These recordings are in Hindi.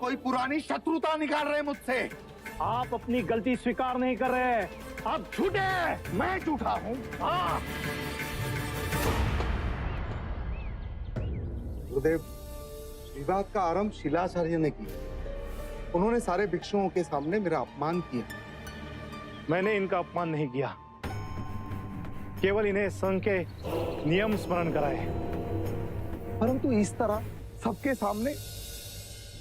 कोई पुरानी शत्रुता निकाल रहे मुझसे। आप अपनी गलती स्वीकार नहीं कर रहे। आप झूठे। मैं झूठा हूँ? हाँ। गुरुदेव, विवाद का आरंभ शिलाचार्य ने किया। उन्होंने सारे भिक्षुओं के सामने मेरा अपमान किया। मैंने इनका अपमान नहीं किया, केवल इन्हें संघ के नियम स्मरण कराए। परंतु इस तरह सबके सामने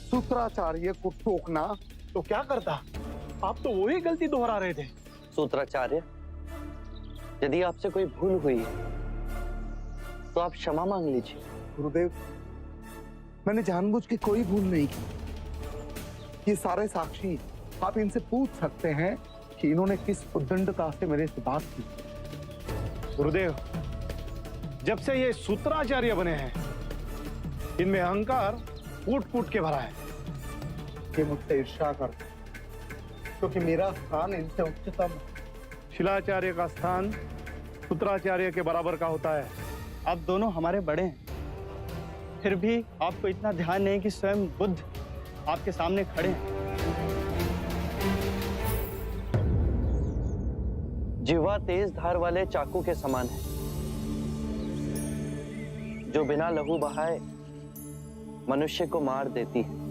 सूत्राचार्य को टोकना। तो क्या करता? आप तो वही गलती दोहरा रहे थे। सूत्राचार्य, यदि आपसे कोई भूल हुई तो आप क्षमा मांग लीजिए। गुरुदेव, मैंने जानबूझ के कोई भूल नहीं की। ये सारे साक्षी, आप इनसे पूछ सकते हैं कि इन्होंने किस उद्दंडता से मेरे से बात की। गुरुदेव, जब से ये सूत्राचार्य बने हैं, इनमें अहंकार कूट कूट के भरा है। ये मुझसे ईर्ष्या करते हैं, क्योंकि मेरा स्थान इनसे उच्चतम है। शिलाचार्य का स्थान सूत्राचार्य के बराबर का होता है। आप दोनों हमारे बड़े हैं, फिर भी आपको इतना ध्यान नहीं कि स्वयं बुद्ध आपके सामने खड़े हैं। जिह्वा तेज धार वाले चाकू के समान है, जो बिना लहू बहाए मनुष्य को मार देती है।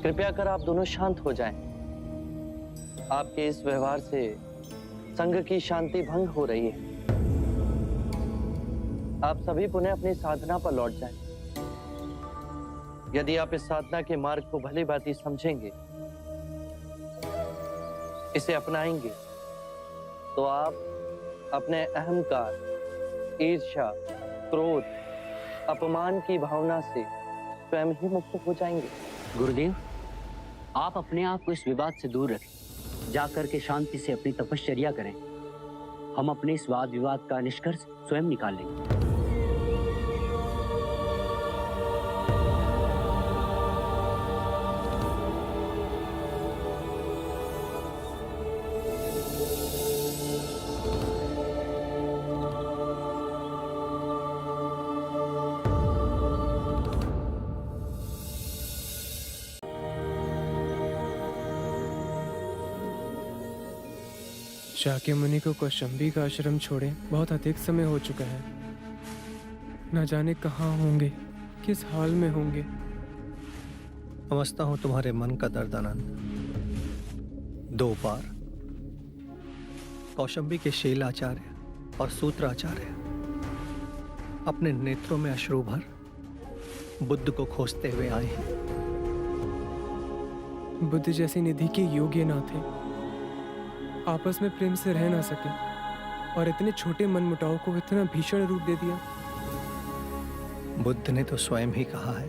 कृपया कर आप दोनों शांत हो जाएं। आपके इस व्यवहार से संघ की शांति भंग हो रही है। आप सभी पुनः अपनी साधना पर लौट जाएं। यदि आप इस साधना के मार्ग को भली भांति समझेंगे, इसे अपनाएंगे, तो आप अपने अहंकार, ईर्ष्या, क्रोध, अपमान की भावना से स्वयं ही मुक्त हो जाएंगे। गुरुदेव, आप अपने आप को इस विवाद से दूर रखें, जाकर के शांति से अपनी तपश्चर्या करें। हम अपने इस वाद विवाद का निष्कर्ष स्वयं निकाल लेंगे। शाक्यमुनि को कौशंबी का आश्रम छोड़े बहुत अधिक समय हो चुका है। न जाने कहाँ होंगे, किस हाल में होंगे। समझता हूं तुम्हारे मन का दर्द आनंद। दो बार कौशंबी के शीलाचार्य और सूत्राचार्य अपने नेत्रों में अश्रु भर बुद्ध को खोजते हुए आए हैं। बुद्ध जैसी निधि के योग्य ना थे, आपस में प्रेम से रह ना सके और इतने छोटे मनमुटाव को इतना भीषण रूप दे दिया। बुद्ध ने तो स्वयं ही कहा है,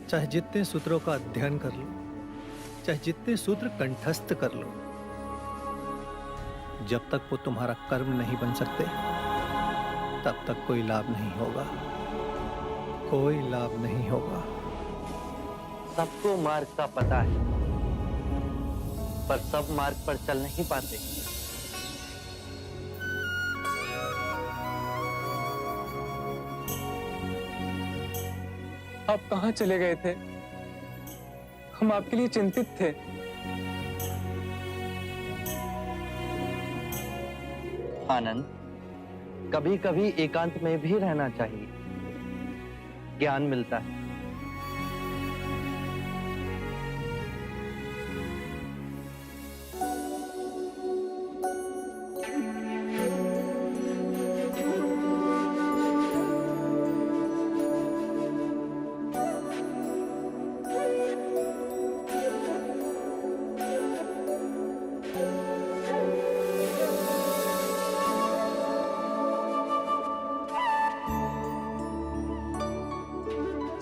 चाहे जितने सूत्रों का अध्ययन कर लो, चाहे जितने सूत्र कंठस्थ कर लो, जब तक वो तुम्हारा कर्म नहीं बन सकते, तब तक कोई लाभ नहीं होगा। कोई लाभ नहीं होगा। सबको मार्ग का पता है, पर सब मार्ग पर चल नहीं पाते। आप कहाँ चले गए थे? हम आपके लिए चिंतित थे। आनंद, कभी कभी एकांत में भी रहना चाहिए, ज्ञान मिलता है।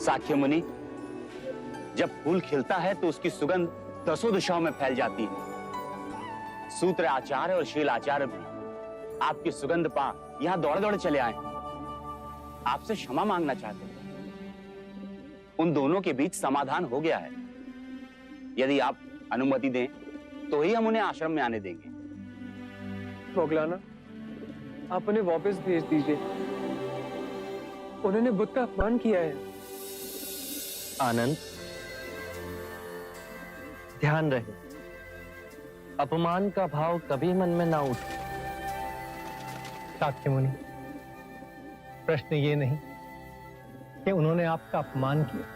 साक्य मुनि, जब फूल खिलता है तो उसकी सुगंध दसों दिशाओं में फैल जाती है। सूत्र आचार्य और शील आचार्य भी आपकी सुगंध पा यहां दौड़े दौड़े चले आए। आपसे क्षमा मांगना चाहते हैं। उन दोनों के बीच समाधान हो गया है। यदि आप अनुमति दें तो ही हम उन्हें आश्रम में आने देंगे। मोगलाना, आप उन्हें वापस भेज दीजिए। उन्होंने बुद्ध का अपमान किया है। आनंद, ध्यान रहे, अपमान का भाव कभी मन में ना उठे। साक्य मुनि, प्रश्न ये नहीं कि उन्होंने आपका अपमान किया,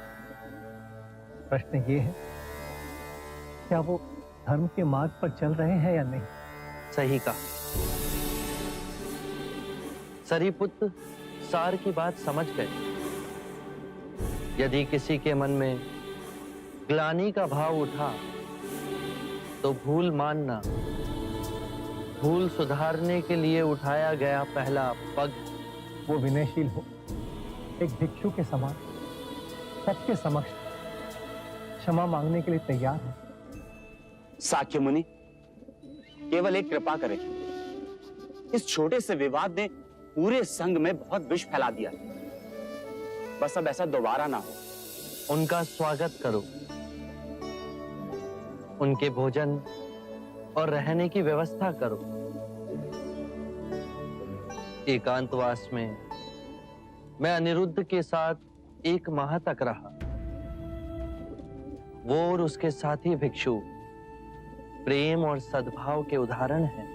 प्रश्न ये है क्या वो धर्म के मार्ग पर चल रहे हैं या नहीं। सही कहा। सरीपुत्र सार की बात समझ गए। यदि किसी के मन में ग्लानि का भाव उठा तो भूल मानना, भूल सुधारने के लिए उठाया गया पहला पग। वो विनयशील हो, एक भिक्षु के समान सबके समक्ष क्षमा मांगने के लिए तैयार है। साक्य मुनि, केवल एक कृपा करें। इस छोटे से विवाद ने पूरे संघ में बहुत विष फैला दिया। बस अब ऐसा दोबारा ना हो। उनका स्वागत करो, उनके भोजन और रहने की व्यवस्था करो। एकांतवास में मैं अनिरुद्ध के साथ 1 माह तक रहा। वो और उसके साथी भिक्षु प्रेम और सद्भाव के उदाहरण हैं।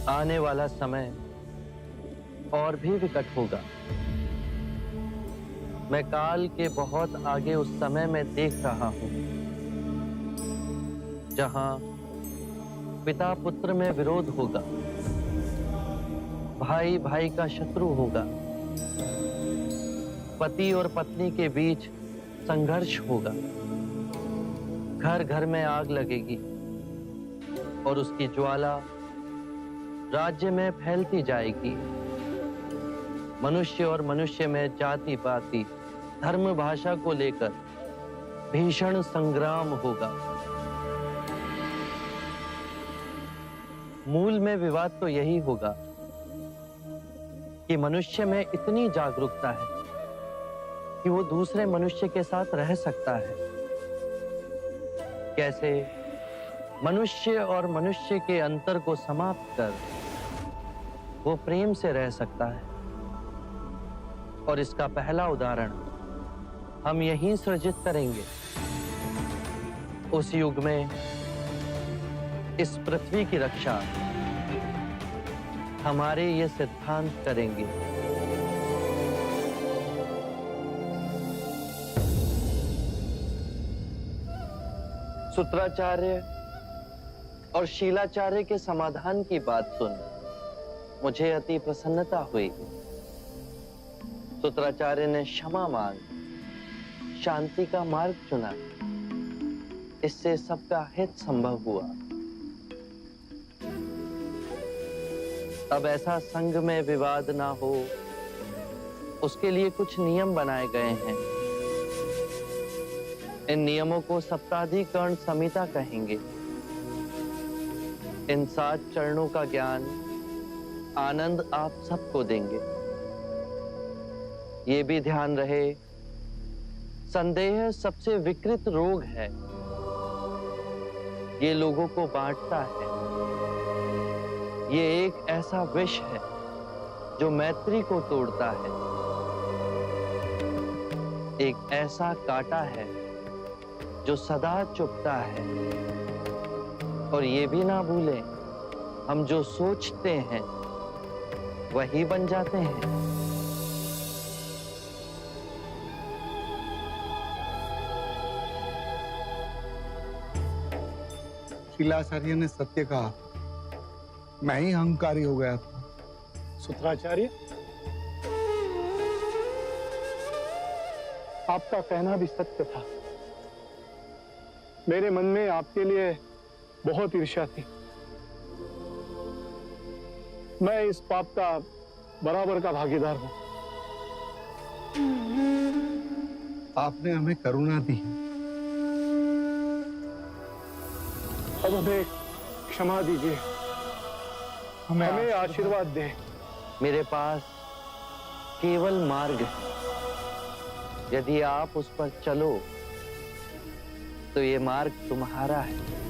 आने वाला समय और भी विकट होगा। मैं काल के बहुत आगे उस समय में देख रहा हूं जहां पिता पुत्र में विरोध होगा, भाई भाई का शत्रु होगा, पति और पत्नी के बीच संघर्ष होगा, घर घर में आग लगेगी और उसकी ज्वाला राज्य में फैलती जाएगी। मनुष्य और मनुष्य में जाति पाति धर्म भाषा को लेकर भीषण संग्राम होगा। मूल में विवाद तो यही होगा कि मनुष्य में इतनी जागरूकता है कि वो दूसरे मनुष्य के साथ रह सकता है। कैसे मनुष्य और मनुष्य के अंतर को समाप्त कर वो प्रेम से रह सकता है। और इसका पहला उदाहरण हम यहीं सृजित करेंगे। उस युग में इस पृथ्वी की रक्षा हमारे ये सिद्धांत करेंगे। सूत्राचार्य और शीलाचार्य के समाधान की बात सुन मुझे अति प्रसन्नता हुई। सूत्राचार्य ने क्षमा मांग शांति का मार्ग चुना। इससे सबका हित संभव हुआ। अब ऐसा संघ में विवाद ना हो, उसके लिए कुछ नियम बनाए गए हैं। इन नियमों को सप्ताधिकरण संहिता कहेंगे। इन 7 चरणों का ज्ञान आनंद आप सबको देंगे। ये भी ध्यान रहे, संदेह सबसे विकृत रोग है। ये लोगों को बांटता है। ये एक ऐसा विष है जो मैत्री को तोड़ता है। एक ऐसा कांटा है जो सदा चुभता है। और ये भी ना भूलें, हम जो सोचते हैं वही बन जाते हैं। शीलाचार्य ने सत्य कहा, मैं ही अहंकारी हो गया था। सूत्राचार्य, आपका कहना भी सत्य था। मेरे मन में आपके लिए बहुत ईर्ष्या थी। मैं इस पाप का बराबर का भागीदार हूं। आपने हमें करुणा दी। अब हमें क्षमा दीजिए, हमें आशीर्वाद दें। मेरे पास केवल मार्ग है। यदि आप उस पर चलो तो ये मार्ग तुम्हारा है।